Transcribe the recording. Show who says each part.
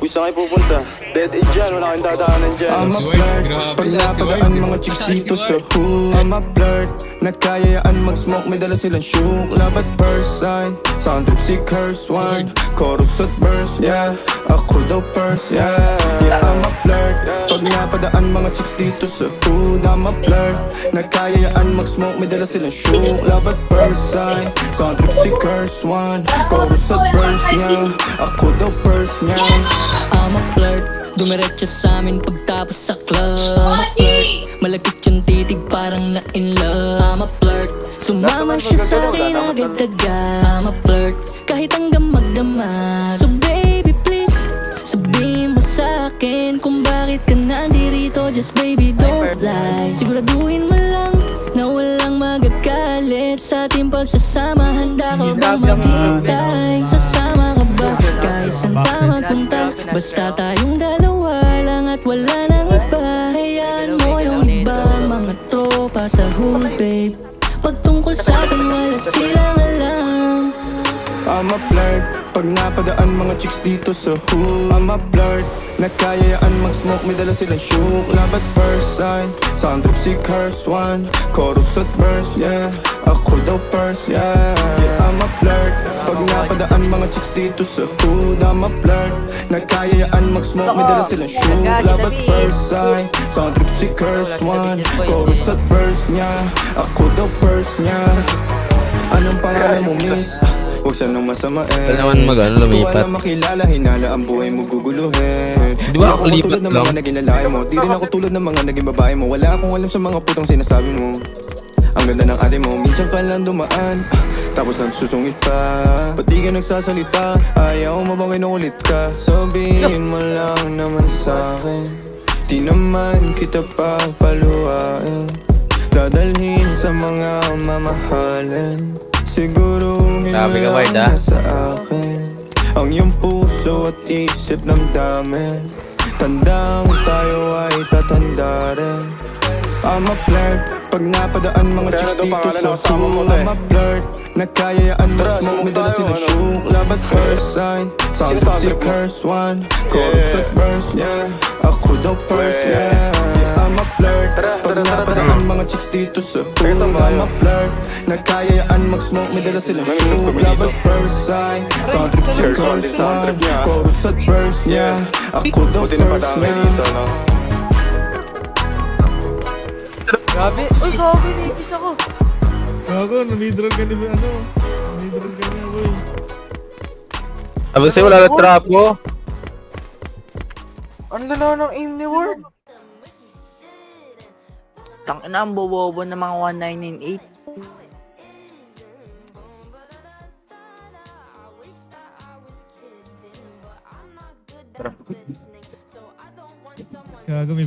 Speaker 1: Uy, saan kayo pupunta? Dead end dyan, wala kayong dadaanan dyan.
Speaker 2: I'm a flirt, pag napadaan mga chicks dito sa hood. I'm a flirt, nagkayayaan mag-smoke, may dala silang shook. Love at first sight, sound trip si curse one. Chorus at verse, yeah, ako daw first, yeah. Yeah, I'm a flirt, pag napadaan mga chicks dito sa hood. I'm a flirt, nagkayayaan mag-smoke, may dala silang shook. Love at first sight, sound trip si curse one. Chorus at verse, yeah, ako daw first, yeah.
Speaker 3: I'm a flirt, dumiretso sa amin pagtapos sa club. I'm a flirt, malagkit yung titig parang na in love. I'm a flirt, sumama siya sa akin agad-agad. I'm a flirt, kahit hanggang magdamag. So baby please, sabihin mo sa akin kung bakit ka nandirito. Just baby don't lie, siguraduhin mo lang na walang magagalit sa ating pagsasama. Handa ka bang maghintay? Sasama ka ba kahit saan pa magpunta? Basta tayong dalawa lang at wala nang iba. Hayaan mo yung iba, mga tropa sa hood babe. Pagtungkol sa atin wala silang alam.
Speaker 2: I'm a flirt, pag napadaan mga chicks dito sa hood. I'm a flirt, nagkayayaan mag-smoke, may dala silang shook. Love at first sight, sound trip si curse one. Chorus at verse, yeah, ako daw first, yeah. Yeah, I'm a flirt, pag napadaan mga chicks dito sa hood. I'm a flirt, nagkayayaan mag-smoke, may dala silang shook. Love at first sight, sound trip si curse one. Chorus at verse, yeah, ako daw first, yeah. Anong pangalan mo miss? Huwag sanang masama
Speaker 4: Ito naman lumipat.
Speaker 2: Gusto ka lang makilala, hinala ang buhay mo guguluhin.
Speaker 4: Di ba ako lipat
Speaker 2: tulad ng
Speaker 4: lang?
Speaker 2: mga naging lalaki mo. Di rin ako tulad ng mga naging babae mo. Wala akong alam sa mga putang sinasabi mo. Ang ganda ng ate mo, minsan ka lang dumaan tapos nagsusungit pa. Ba't di ka nagsasalita? Ayaw mo bang kinukulit ka? Sabihin mo lang naman sa'kin, di naman kita papaluhain. Dadalhin sa mga mamahalin. Siguruhin mo
Speaker 4: Sabi ka,
Speaker 2: lang
Speaker 4: Ward,
Speaker 2: na sa akin ang iyong puso at isip damdamin. Tandang tayo ay tatanda rin. I'm a flirt, pag napadaan mga chicks dito sa hood. I'm a flirt, nagkayayaan mag-smoke, may dala silang shook. Love at first sight, sound trip si curse one. Chorus at verse, yeah, ako daw first, yeah. I'm a flirt, pag napadaan mga chicks dito sa hood. I'm a flirt, nagkayayaan mag-smoke, may dala silang shook. Love at first sight, sound trip si curse one. Chorus at verse, yeah, ako daw first, yeah.
Speaker 5: Grabe. Uy, gabi, naipis ako.
Speaker 6: Gago, namidrol ka ni ano? Namidrol ka niya, boy.
Speaker 4: Sabi sa'yo, wala na trap ko.
Speaker 5: Ang lalo ng aim ni Ward.
Speaker 7: Tangina ang bobobo ng mga 1998.
Speaker 6: Gago, may